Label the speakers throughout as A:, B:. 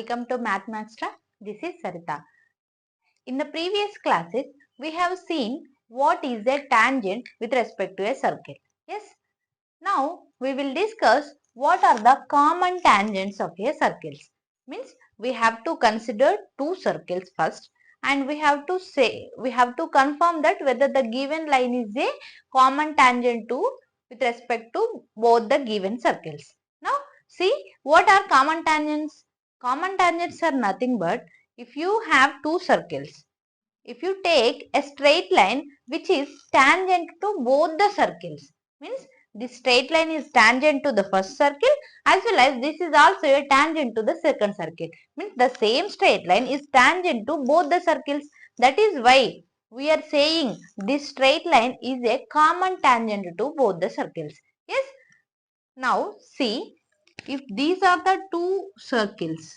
A: Welcome to Math Master. This is Saritha. In the previous classes, we have seen what is a tangent with respect to a circle. Yes. Now we will discuss what are the common tangents of a circle. Means we have to consider two circles first, and we have to confirm that whether the given line is a common tangent to with respect to both the given circles. Now see what are common tangents. Common tangents are nothing but if you have two circles. If you take a straight line which is tangent to both the circles, means this straight line is tangent to the first circle as well as this is also a tangent to the second circle. Means the same straight line is tangent to both the circles. That is why we are saying this straight line is a common tangent to both the circles. Yes. Now see, if these are the two circles,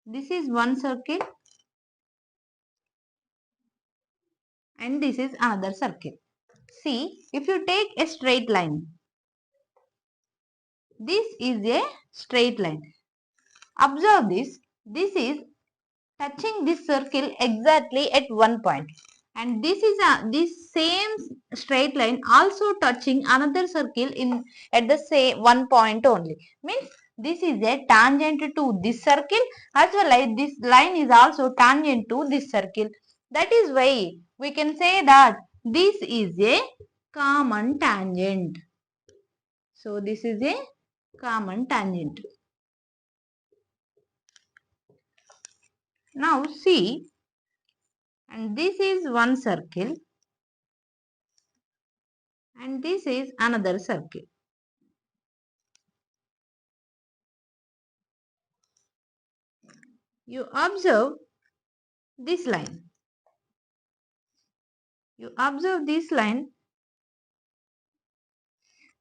A: this is one circle and this is another circle. See, if you take a straight line, this is a straight line. Observe this, this is touching this circle exactly at one point, and this is this same straight line also touching another circle at the same one point only. Means this is a tangent to this circle as well as this line is also tangent to this circle. That is why we can say that this is a common tangent. So this is a common tangent. Now see, and this is one circle and this is another circle. You observe this line. You observe this line.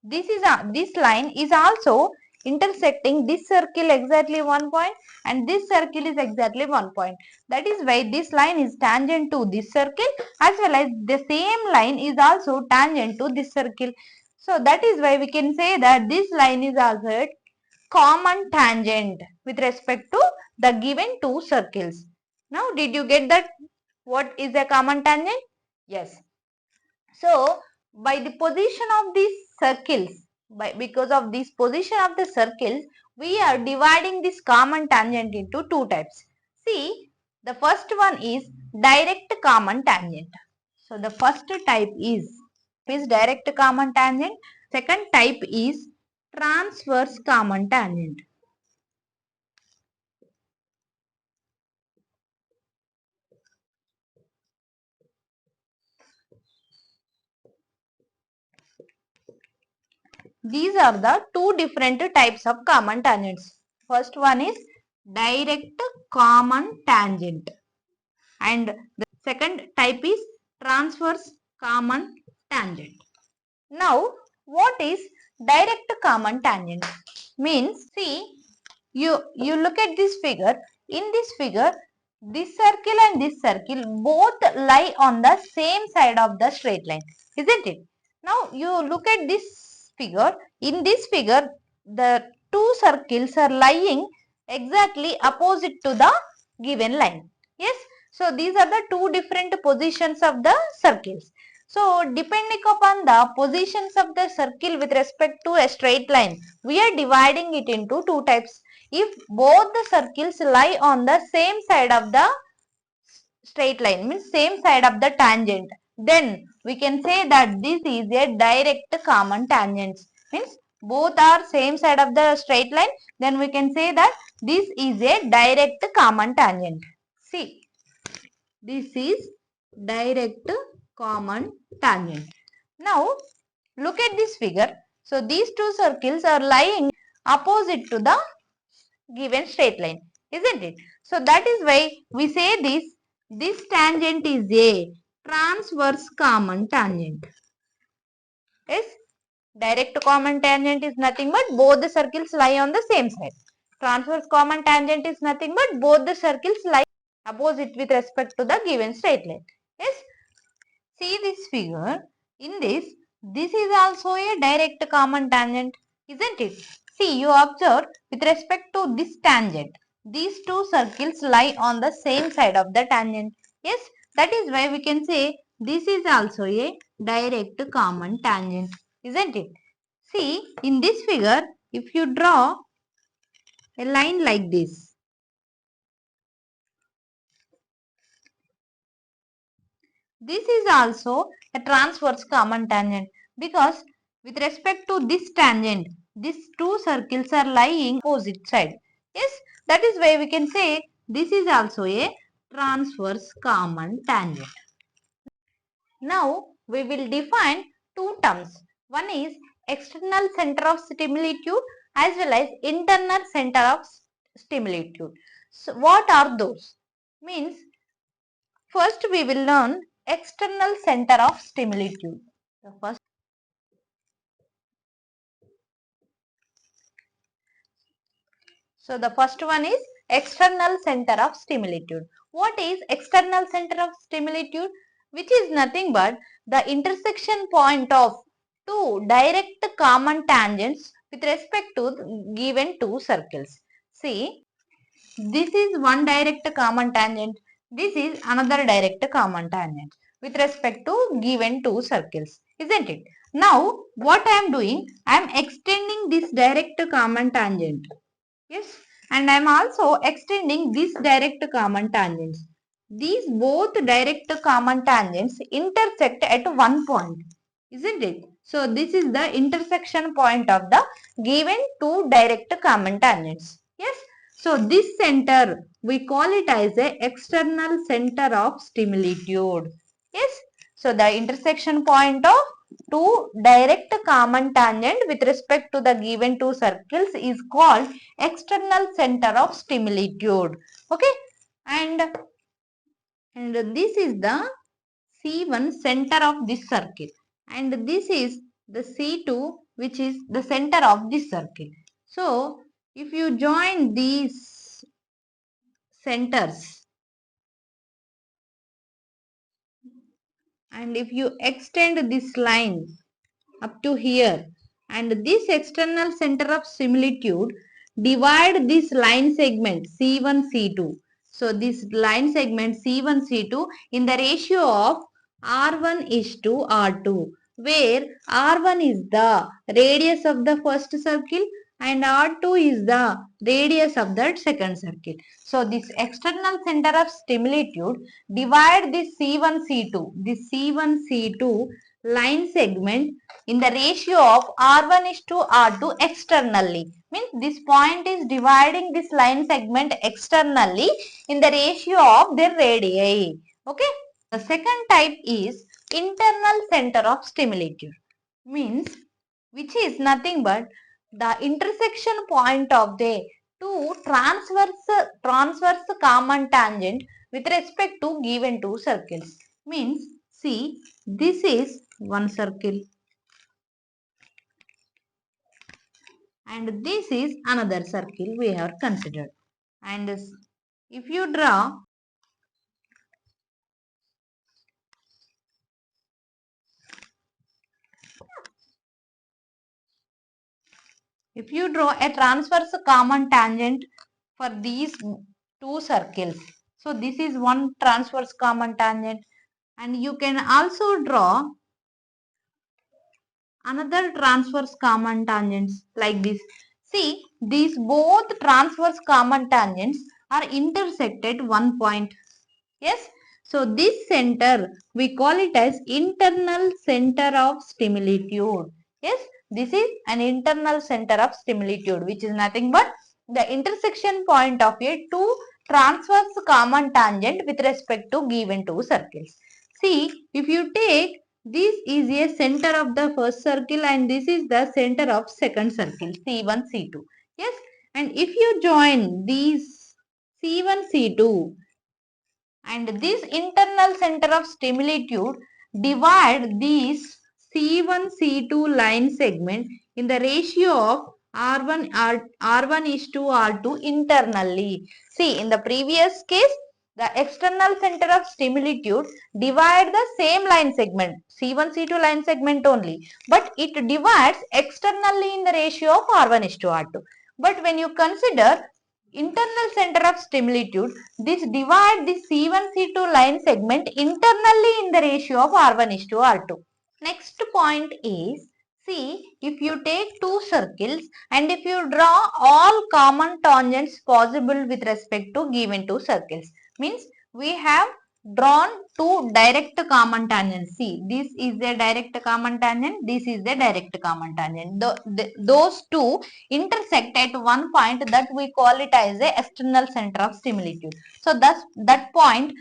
A: This line is also intersecting this circle exactly one point and this circle is exactly one point. That is why this line is tangent to this circle as well as the same line is also tangent to this circle. So that is why we can say that this line is also a common tangent with respect to the given two circles. Now did you get that what is a common tangent? Yes. So by the position of these circles, because of this position of the circles, we are dividing this common tangent into two types. See, the first one is direct common tangent. So the first type is direct common tangent. Second type is transverse common tangent. These are the two different types of common tangents. First one is direct common tangent and the second type is transverse common tangent. Now, what is direct common tangent? Means, see, you look at this figure. In this figure, this circle and this circle both lie on the same side of the straight line, isn't it? Now, you look at this figure. In this figure, the two circles are lying exactly opposite to the given line. Yes. So, these are the two different positions of the circles. So, depending upon the positions of the circle with respect to a straight line, we are dividing it into two types. If both the circles lie on the same side of the straight line, means same side of the tangent, then we can say that this is a direct common tangent. Means both are same side of the straight line, then we can say that this is a direct common tangent. See, this is direct common tangent. Now look at this figure. So these two circles are lying opposite to the given straight line, isn't it? So that is why we say this tangent is a transverse common tangent. Yes, direct common tangent is nothing but both the circles lie on the same side. Transverse common tangent is nothing but both the circles lie opposite with respect to the given straight line. Yes, see this figure. In this is also a direct common tangent, isn't it? See, you observe with respect to this tangent, these two circles lie on the same side of the tangent. Yes, that is why we can say this is also a direct common tangent, isn't it? See, in this figure, if you draw a line like this, this is also a transverse common tangent because with respect to this tangent, these two circles are lying opposite side. Yes, that is why we can say this is also a transverse common tangent. Now we will define two terms. One is external center of similitude as well as internal center of similitude. So what are those? Means first we will learn external center of similitude. The first one is external center of similitude. What is external center of similitude? Which is nothing but the intersection point of two direct common tangents with respect to given two circles. See, this is one direct common tangent. This is another direct common tangent with respect to given two circles, isn't it? Now, what I am doing, I am extending this direct common tangent. Yes, and I am also extending these direct common tangents. These both direct common tangents intersect at one point, isn't it? So, this is the intersection point of the given two direct common tangents. Yes, so this center we call it as a external center of similitude. Yes, so the intersection point of two direct common tangent with respect to the given two circles is called external center of similitude. Okay, and this is the C1 center of this circle, and this is the C2 which is the center of this circle. So if you join these centers and if you extend this line up to here, and this external center of similitude divide this line segment C1 C2. So this line segment C1 C2 in the ratio of R1 is to R2, where R1 is the radius of the first circle and R2 is the radius of the second circle. So this external center of similitude divide this C1 C2. This C1 C2 line segment in the ratio of R1 is to R2 externally. Means this point is dividing this line segment externally in the ratio of their radii. Okay. The second type is internal center of similitude. Means which is nothing but the intersection point of the two transverse common tangent with respect to given two circles. Means see, this is one circle and this is another circle we have considered, and if you draw a transverse common tangent for these two circles, so this is one transverse common tangent, and you can also draw another transverse common tangents like this. See, these both transverse common tangents are intersected one point. Yes. So this center we call it as internal center of similitude. Yes. This is an internal center of similitude which is nothing but the intersection point of a two transverse common tangent with respect to given two circles. See, if you take this is a center of the first circle and this is the center of second circle C1 C2. Yes. And if you join these C1 C2 and this internal center of similitude divide these C1 C2 line segment in the ratio of R1 is to R2 internally. See, in the previous case The external center of similitude divide the same line segment, C1, C2 line segment only, but it divides externally in the ratio of R1:R2. But when you consider internal center of similitude, this divide the C1, C2 line segment internally in the ratio of R1:R2. Next point is, see, if you take two circles and if you draw all common tangents possible with respect to given two circles, means we have drawn two direct common tangents. See, this is the direct common tangent, this is the direct common tangent. Those two intersect at one point that we call it as the external center of similitude. So thus that point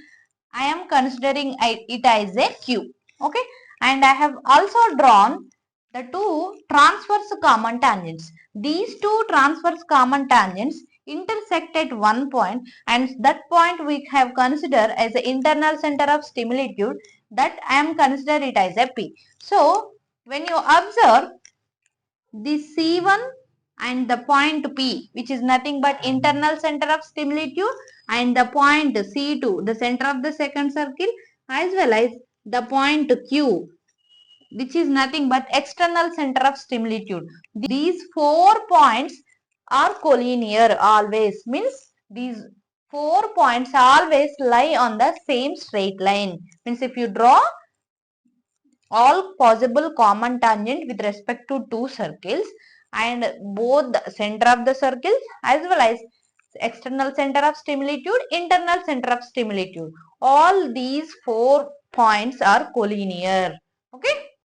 A: I am considering it as a Q. Okay, and I have also drawn the two transverse common tangents. These two transverse common tangents intersect at one point, and that point we have considered as the internal center of similitude, that I am consider it as a P. So when you observe the C1 and the point P, which is nothing but internal center of similitude, and the point C2, the center of the second circle, as well as the point Q, which is nothing but external center of similitude. These 4 points are collinear always, means these 4 points always lie on the same straight line. Means if you draw all possible common tangent with respect to two circles, and both the center of the circles as well as external center of similitude, internal center of similitude, all these 4 points are collinear. Okay.